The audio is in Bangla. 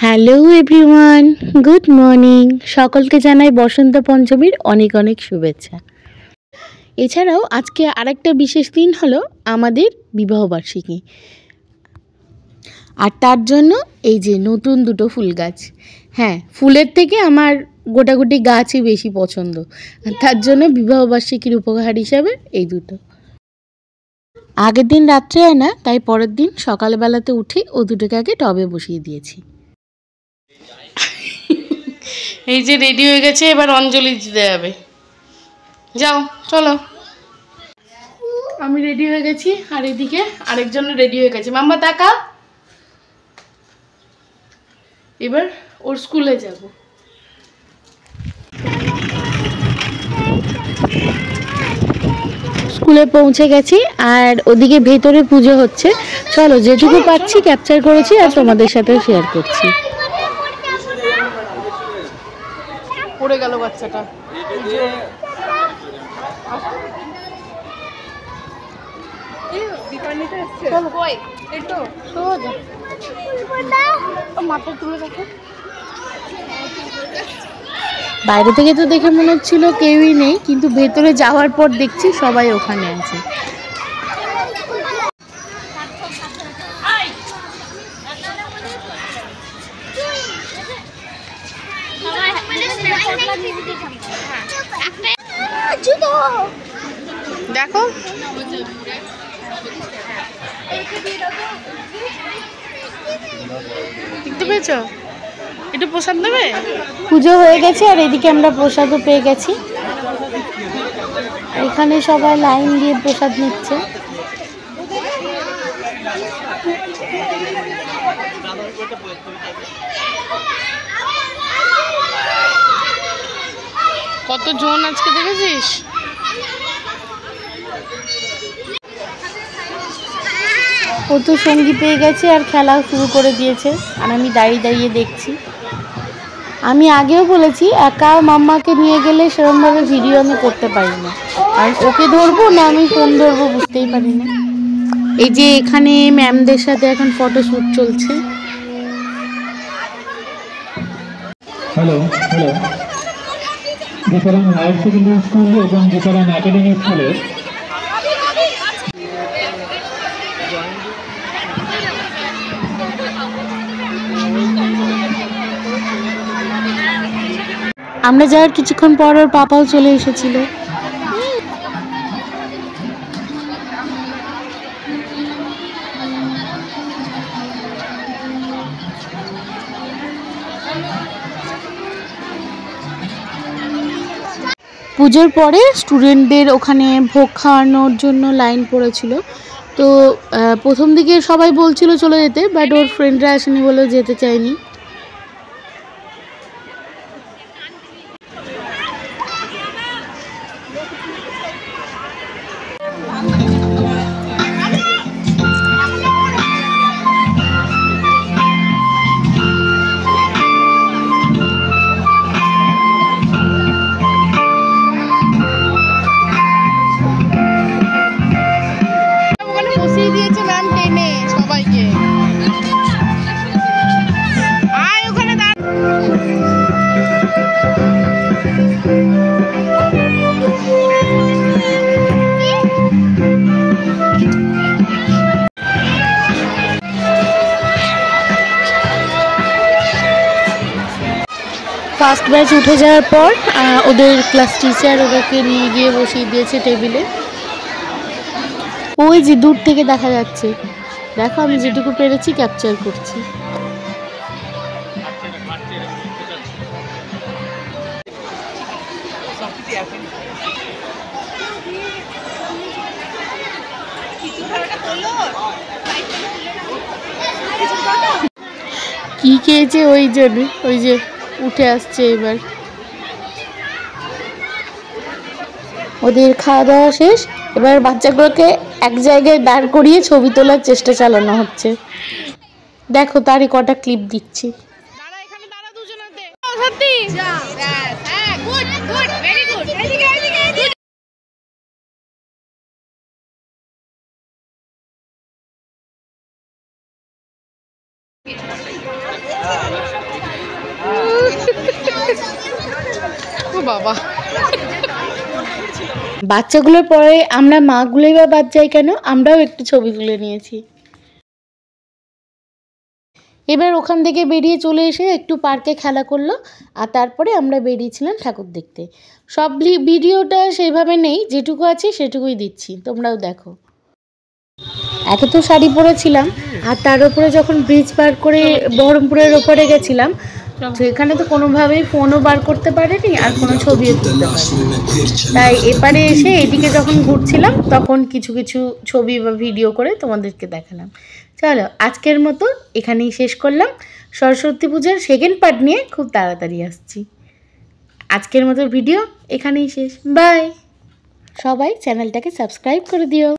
Hello everyone, good morning. সকলকে জানাই বসন্ত পঞ্চমীর অনেক অনেক শুভেচ্ছা। এছাড়াও আজকে আরেকটা বিশেষ দিন হলো আমাদের বিবাহবার্ষিকী, আর তার জন্য এই যে নতুন দুটো ফুল গাছ। হ্যাঁ, ফুলের থেকে আমার গোটাগুটি গাছই বেশি পছন্দ, আর তার জন্য বিবাহবার্ষিকীর উপহার হিসাবে এই দুটো। আগের দিন রাত্রে আনা, তাই পরের দিন সকালবেলাতে উঠে ও দুটোকে আগে টবে বসিয়ে দিয়েছি। এই যে রেডি হয়ে গেছে, এবার অঞ্জলি দিতে যাবে। যাও চলো। আমি রেডি হয়ে গেছি, আর এদিকে আরেকজন রেডি হয়ে গেছে। মাম্মা তাকা, এবার ওর স্কুলে যাব। স্কুলে পৌঁছে গেছি, আর ওদিকে ভেতরে পুজো হচ্ছে। চলো, যেটুকু পাচ্ছি ক্যাপচার করেছি আর তোমাদের সাথেও শেয়ার করছি। পড়ে গেল বাচ্চাটা। বাইরে থেকে তো দেখে মনে হচ্ছিল কেউই নেই, কিন্তু ভেতরে যাওয়ার পর দেখছি সবাই ওখানে আছে। দেখো, দেখতে পেয়েছো? একটু প্রসাদ নেবে? পুজো হয়ে গেছে, আর এদিকে আমরা প্রসাদও পেয়ে গেছি। এখানে সবাই লাইন দিয়ে প্রসাদ নিচ্ছে। কতজন আজকে দেখেছিস? ও তো সঙ্গী পেয়ে গেছে আর খেলা শুরু করে দিয়েছে, আর আমি দাঁড়িয়ে দাঁড়িয়ে দেখছি। আমি আগেও বলেছি, একা মাম্মাকে নিয়ে গেলে সেরকমভাবে ভিডিও আমি করতে পারি না, আর ওকে ধরবো না আমি ফোন ধরবো বুঝতেই পারি না। এই যে এখানে ম্যামদের সাথে এখন ফটোশ্যুট চলছে। Hello hello, different higher secondary school এবং ডিফারেন্ট একাডেমিক স্কুলে আমরা যাওয়ার কিছুক্ষণ পর ওর পাপাও চলে এসেছিল। পুজোর পরে স্টুডেন্টদের ওখানে ভোগ খাওয়ানোর জন্য লাইন পড়েছিল। তো প্রথম দিকে সবাই বলছিল চলে যেতে, বাট ওর ফ্রেন্ডরা আসেনি বলে যেতে চায়নি। ফার্স্ট ব্যাচ উঠে যাওয়ার পর ওদের ক্লাস টিচার ওদেরকে নিয়ে গিয়ে বসিয়ে দিয়েছে টেবিলে। ওই যে দূর থেকে দেখা যাচ্ছে, দেখো আমি যেটুকু পেরেছি ক্যাপচার করছি। কি খেয়েছে ওই জন্য, ওই যে উঠে আসছে এবার। ওদের খাওয়া দাওয়া শেষ, এবার বাচ্চাগুলোকে এক জায়গায় দাঁড় করিয়ে ছবি তোলার চেষ্টা চালানো হচ্ছে। দেখো তারই কটা ক্লিপ দিচ্ছি। ও বাবা, বাচ্চাগুলোর পরে আমরা মাগুলোই বা বাদ যাই কেন, আমরাও একটু ছবি তুলে নিয়েছি। এবার ওখান থেকে বেরিয়ে চলে এসে একটু পার্কে খেলা করলো, আর তারপরে আমরা বেরিয়েছিলাম ঠাকুর দেখতে। সব ভিডিওটা সেইভাবে নেই, যেটুকু আছে সেটুকুই দিচ্ছি, তোমরাও দেখো। একে তো শাড়ি পরেছিলাম, আর তার উপরে যখন ব্রিজ পার করে বহরমপুরের ওপরে গেছিলাম, সেখানে তো কোনোভাবেই ফোনও বার করতে পারিনি আর কোনো ছবিও তুলতে পারিনি। তাই এপারে এসে এদিকে যখন ঘুরছিলাম তখন কিছু কিছু ছবি বা ভিডিও করে তোমাদেরকে দেখালাম। চলো আজকের মতো এখানেই শেষ করলাম। সরস্বতী পূজার সেকেন্ড পার্ট নিয়ে খুব তাড়াতাড়ি আসছি। আজকের মতো ভিডিও এখানেই শেষ। বাই। সবাই চ্যানেলটাকে সাবস্ক্রাইব করে দিও।